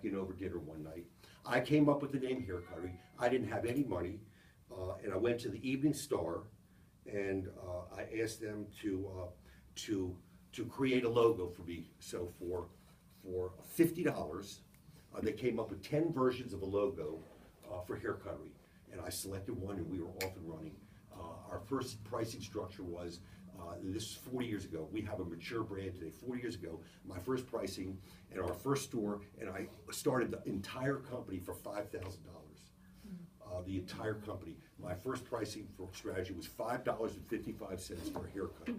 in over dinner one night. I came up with the name Hair Cuttery. I didn't have any money, and I went to the Evening Star, and I asked them to create a logo for me. So for $50, they came up with 10 versions of a logo for Hair Cuttery, and I selected one, and we were off and running. Our first pricing structure was, this is 40 years ago. We have a mature brand today. 40 years ago, my first pricing in our first store, and I started the entire company for $5,000. The entire company. My first pricing for strategy was $5.55 for a haircut.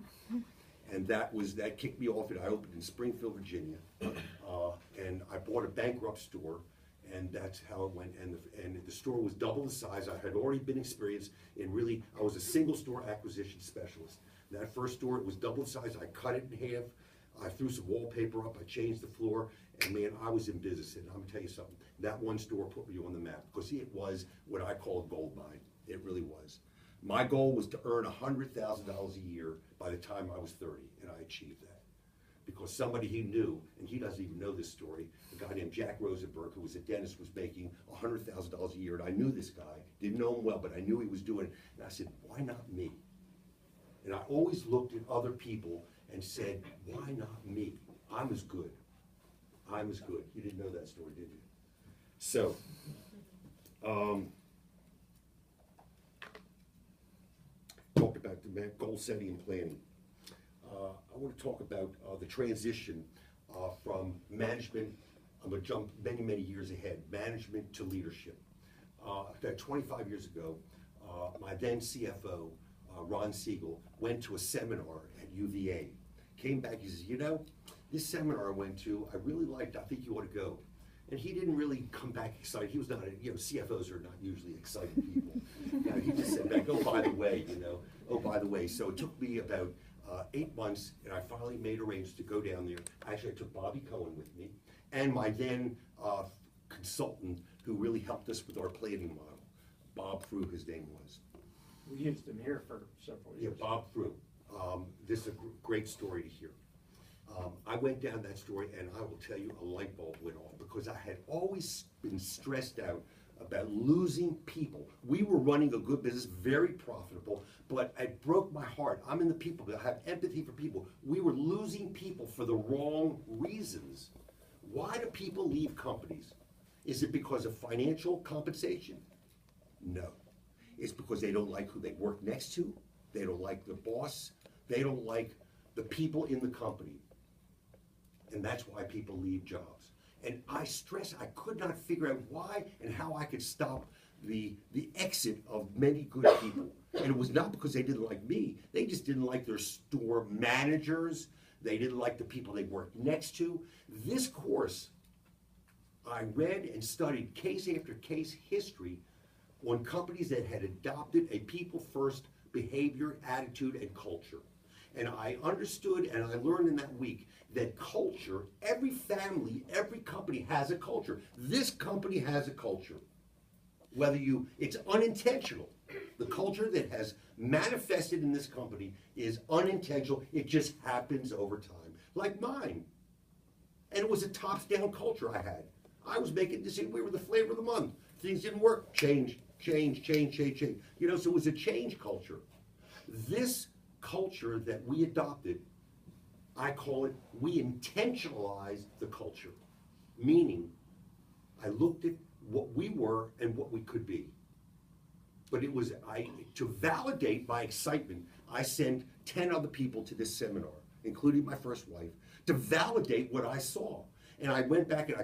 And that kicked me off, and I opened in Springfield, Virginia. And I bought a bankrupt store, and that's how it went. And the store was double the size. I had already been experienced in really, I was a single store acquisition specialist. That first store, it was double the size. I cut it in half. I threw some wallpaper up. I changed the floor. And man, I was in business. And I'm going to tell you something. That one store put me on the map because it was what I call a gold mine. It really was. My goal was to earn $100,000 a year by the time I was 30, and I achieved that. Because somebody he knew, and he doesn't even know this story, a guy named Jack Rosenberg, who was a dentist, was making $100,000 a year, and I knew this guy, didn't know him well, but I knew he was doing it, and I said, why not me? And I always looked at other people and said, why not me? I'm as good. I'm as good. You didn't know that story, did you? So, talk about the goal setting and planning. I want to talk about the transition from management. I'm going to jump many, many years ahead. Management to leadership. About 25 years ago, my then CFO, Ron Siegel, went to a seminar at UVA. Came back, he says, you know, this seminar I went to, I really liked, I think you ought to go. And he didn't really come back excited. He was not, CFOs are not usually excited people. He just said, oh, by the way, oh, by the way. So it took me about 8 months, and I finally made arrangements to go down there. Actually, I took Bobby Cohen with me, and my then consultant who really helped us with our planning model. Bob Frew, his name was. We used him here for several years. Yeah, Bob Frew. This is a great story to hear. I went down that story, and I will tell you, a light bulb went off because I had always been stressed out about losing people. We were running a good business, very profitable, but it broke my heart. I'm in the people, I have empathy for people. We were losing people for the wrong reasons. Why do people leave companies? Is it because of financial compensation? No. It's because they don't like who they work next to. They don't like the boss. They don't like the people in the company. And that's why people leave jobs. And I could not figure out why and how I could stop the exit of many good people. And it was not because they didn't like me. They just didn't like their store managers. They didn't like the people they worked next to. This course, I read and studied case after case history on companies that had adopted a people-first behavior, attitude, and culture. And I understood and I learned in that week that culture, every family, every company has a culture. This company has a culture. It's unintentional. The culture that has manifested in this company is unintentional. It just happens over time, like mine. And it was a tops-down culture I had. I was making decisions. We were the flavor of the month. Things didn't work. Change. So it was a change culture. This culture that we adopted, I call it, we intentionalized the culture. Meaning, I looked at what we were and what we could be. But it was, to validate my excitement, I sent 10 other people to this seminar, including my first wife, to validate what I saw. And I went back and I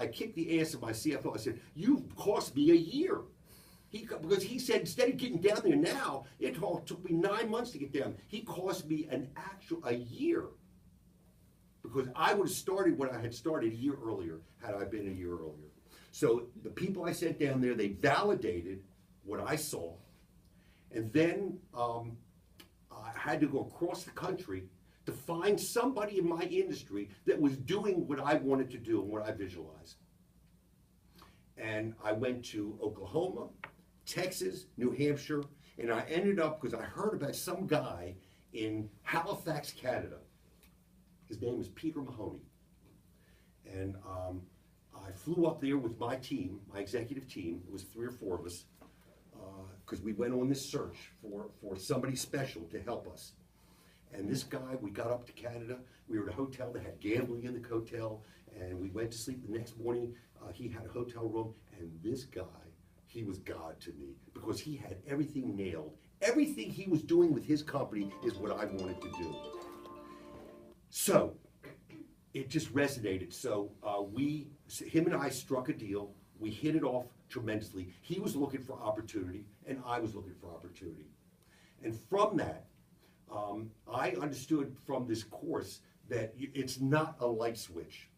kicked the ass of my CFO. I said, you've cost me a year. Because he said, instead of getting down there now, it took me 9 months to get down. He cost me a year. Because I would have started what I had started a year earlier, had I been a year earlier. So the people I sent down there, they validated what I saw. And then I had to go across the country to find somebody in my industry that was doing what I wanted to do and what I visualized. And I went to Oklahoma, Texas, New Hampshire, and I ended up, because I heard about some guy in Halifax, Canada. His name is Peter Mahoney. And I flew up there with my team, my executive team. It was 3 or 4 of us, because we went on this search for somebody special to help us. And this guy, we got up to Canada. We were at a hotel that had gambling in the hotel, and we went to sleep the next morning. He had a hotel room, and this guy, he was God to me because he had everything nailed. Everything he was doing with his company is what I wanted to do. So it just resonated. So him and I struck a deal. We hit it off tremendously. He was looking for opportunity, and I was looking for opportunity. And from that, I understood from this course that it's not a light switch.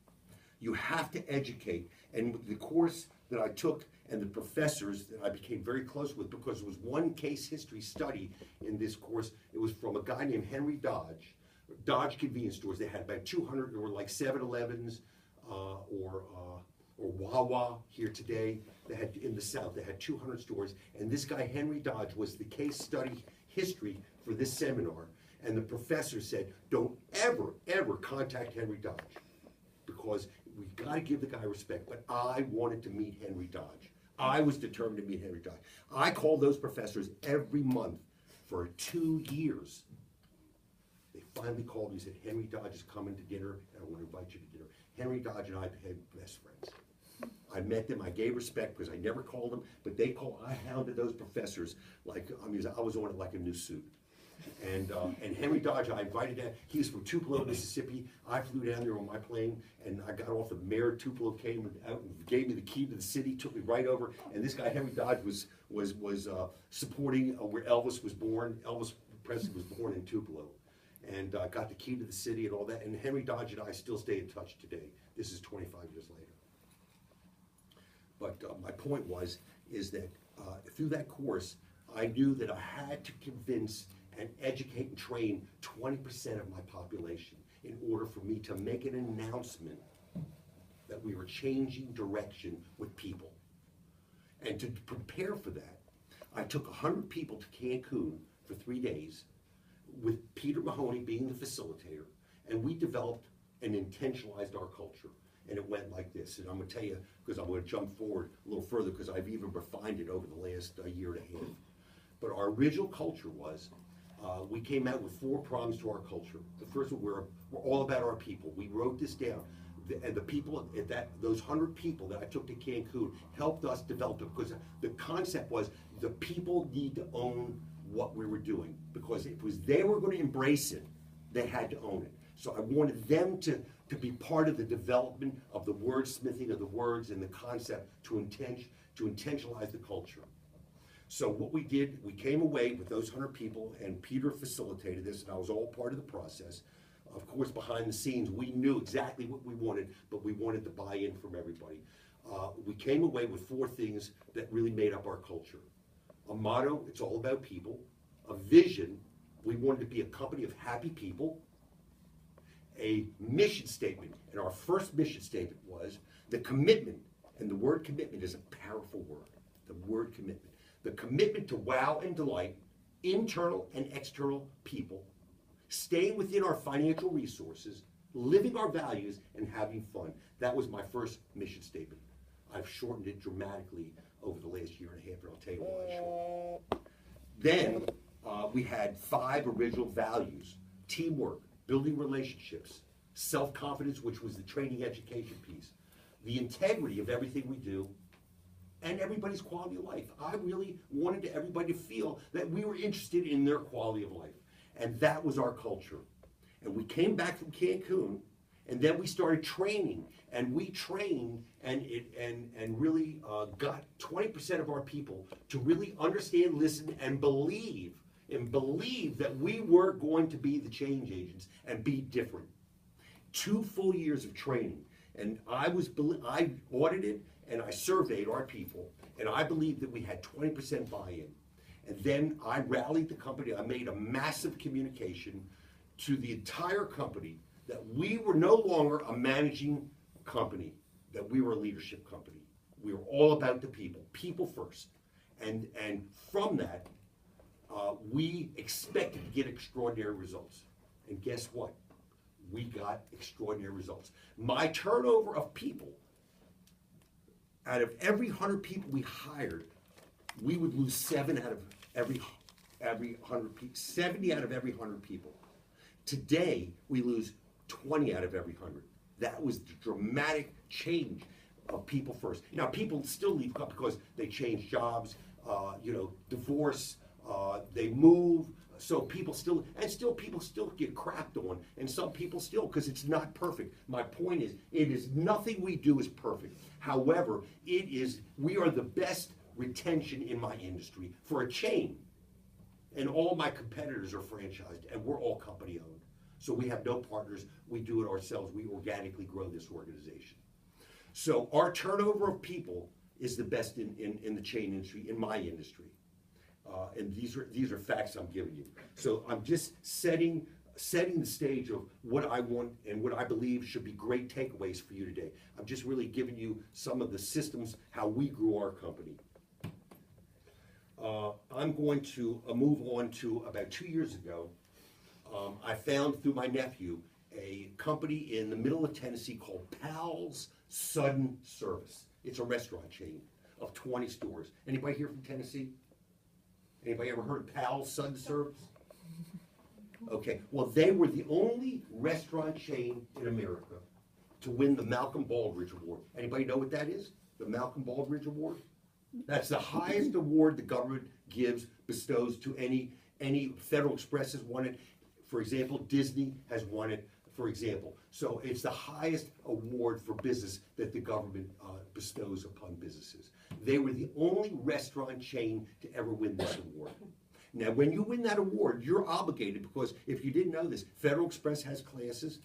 You have to educate. And the course that I took and the professors that I became very close with, because it was one case history study in this course. It was from a guy named Henry Dodge. Dodge convenience stores. They had about 200, or like 7-Elevens or Wawa here today. They had in the South. They had 200 stores. And this guy Henry Dodge was the case study history for this seminar. And the professor said, "Don't ever contact Henry Dodge, because we got to give the guy respect." But I wanted to meet Henry Dodge. I was determined to meet Henry Dodge. I called those professors every month for 2 years. They finally called me and said, "Henry Dodge is coming to dinner, and I want to invite you to dinner." Henry Dodge and I became best friends. I met them, I gave respect because I never called them, but I hounded those professors like, I was on it like a new suit. And Henry Dodge, I invited down. He was from Tupelo, Mississippi. I flew down there on my plane, and I got off. The mayor of Tupelo came out and gave me the key to the city, took me right over. And this guy Henry Dodge was supporting where Elvis was born. Elvis Presley was born in Tupelo, and got the key to the city and all that. And Henry Dodge and I still stay in touch today. This is 25 years later. But my point is that through that course, I knew that I had to convince and educate and train 20% of my population in order for me to make an announcement that we were changing direction with people. And to prepare for that, I took 100 people to Cancun for 3 days, with Peter Mahoney being the facilitator, and we developed and intentionalized our culture. And it went like this. And I'm going to tell you, because I'm going to jump forward a little further, because I've even refined it over the last year and a half. But our original culture was, we came out with 4 prongs to our culture. The first one, we're all about our people. We wrote this down. And the people, those 100 people that I took to Cancun helped us develop it, because the concept was the people need to own what we were doing. Because if they were going to embrace it, they had to own it. So I wanted them to be part of the development of the wordsmithing of the words and the concept to intentionalize the culture. So what we did, we came away with those 100 people, and Peter facilitated this, and I was all part of the process. Of course, behind the scenes, we knew exactly what we wanted, but we wanted the buy-in from everybody. We came away with 4 things that really made up our culture. A motto, it's all about people. A vision, we wanted to be a company of happy people. A mission statement, and our first mission statement was the commitment, and the word commitment is a powerful word, the word commitment. The commitment to wow and delight internal and external people, staying within our financial resources, living our values, and having fun. That was my first mission statement. I've shortened it dramatically over the last year and a half, and I'll tell you why I shortened it. Then we had 5 original values: teamwork, building relationships, self-confidence, which was the training education piece, the integrity of everything we do, and everybody's quality of life. I really wanted everybody to feel that we were interested in their quality of life. And that was our culture. And we came back from Cancun, and then we started training. And we trained and really got 20% of our people to really understand, listen, and believe that we were going to be the change agents and be different. 2 full years of training. And I audited and I surveyed our people, and I believed that we had 20% buy-in. And then I rallied the company. I made a massive communication to the entire company that we were no longer a managing company, that we were a leadership company. We were all about the people, people first. And from that, we expected to get extraordinary results. And guess what? We got extraordinary results. My turnover of people out of every 100 people we hired, we would lose 7 out of every 100 people, 70 out of every 100 people. Today, we lose 20 out of every 100. That was the dramatic change of people first. Now, people still leave because they change jobs, divorce, they move. So people still get crapped on, and some people still, because it's not perfect. My point is, nothing we do is perfect. However, we are the best retention in my industry for a chain. And all my competitors are franchised, and we're all company owned. So we have no partners, we do it ourselves, we organically grow this organization. So our turnover of people is the best in the chain industry, in my industry. And these are facts I'm giving you. So I'm just setting the stage of what I want and what I believe should be great takeaways for you today. I'm just really giving you some of the systems, how we grew our company. I'm going to move on to about 2 years ago. I found through my nephew a company in the middle of Tennessee called Pal's Sudden Service. It's a restaurant chain of 20 stores. Anybody here from Tennessee? Anybody ever heard of Pal's Sudden Service? Okay, well, they were the only restaurant chain in America to win the Malcolm Baldrige Award. Anybody know what that is? The Malcolm Baldrige Award? That's the highest award the government bestows to any Federal Express has won it. For example, Disney has won it, for example. So it's the highest award for business that the government bestows upon businesses. They were the only restaurant chain to ever win this award. Now, when you win that award, you're obligated, because if you didn't know this, Federal Express has classes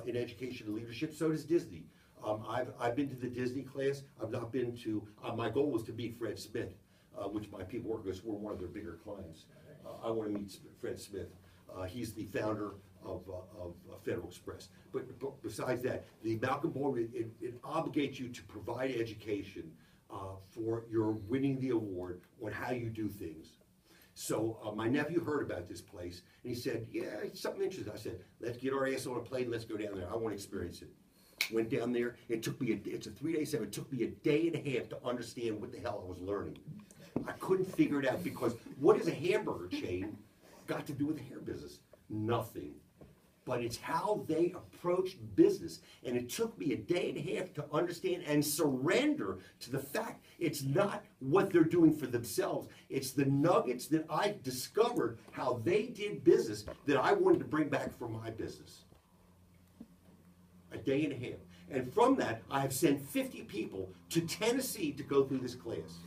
in education and leadership, so does Disney. I've been to the Disney class. I've not been to, my goal was to meet Fred Smith, which my people work with. We're one of their bigger clients. I want to meet Fred Smith. He's the founder of Federal Express. But besides that, the Malcolm Baldrige, it obligates you to provide education for your winning the award on how you do things. So my nephew heard about this place, and he said, yeah, it's something interesting. I said, let's get our ass on a plane, let's go down there. I want to experience it. Went down there. It took me, it's a 3-day seminar. It took me a day and a half to understand what the hell I was learning. I couldn't figure it out, because what is a hamburger chain got to do with the hair business? Nothing. But it's how they approach business. And it took me a day and a half to understand and surrender to the fact it's not what they're doing for themselves. It's the nuggets that I discovered how they did business that I wanted to bring back for my business. A day and a half. And from that, I have sent 50 people to Tennessee to go through this class.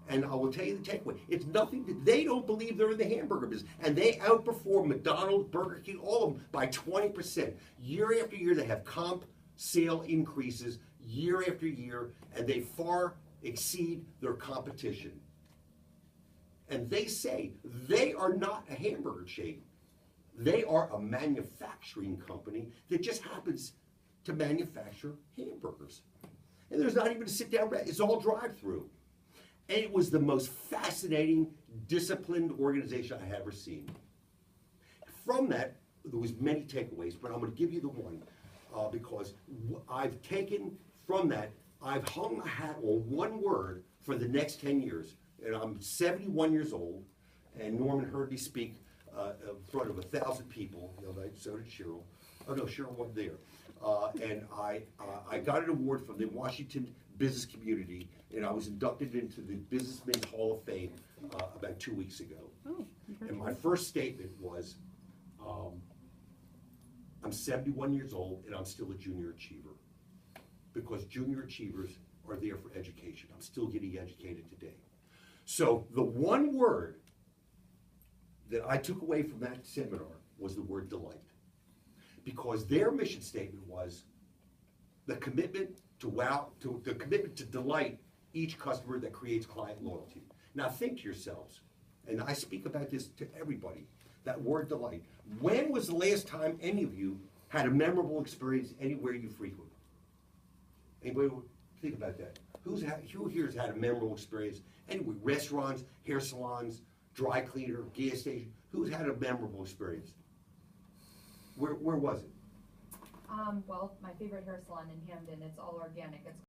And I will tell you the takeaway. It's nothing, they don't believe they're in the hamburger business. And they outperform McDonald's, Burger King, all of them by 20%. Year after year, they have comp sale increases year after year, and they far exceed their competition. And they say they are not a hamburger chain. They are a manufacturing company that just happens to manufacture hamburgers. And there's not even a sit-down, it's all drive-through. And it was the most fascinating, disciplined organization I have ever seen. From that, there was many takeaways, but I'm going to give you the one, because I've taken from that, I've hung my hat on one word for the next 10 years. And I'm 71 years old, and Norman heard me speak in front of 1,000 people the other night, so did Cheryl. Oh no, Cheryl wasn't there. And I got an award from the Washington business community, and I was inducted into the Businessmen's Hall of Fame about 2 weeks ago. Oh, and my first statement was, I'm 71 years old and I'm still a junior achiever, because junior achievers are there for education. I'm still getting educated today. So the one word that I took away from that seminar was the word delight, because their mission statement was the commitment to delight each customer that creates client loyalty. Now think to yourselves, and I speak about this to everybody, that word delight. When was the last time any of you had a memorable experience anywhere you frequent? Anybody think about that? Who here has had a memorable experience anywhere? Restaurants, hair salons, dry cleaner, gas station. Who's had a memorable experience? Where was it? Well, my favorite hair salon in Hamden, it's all organic. It's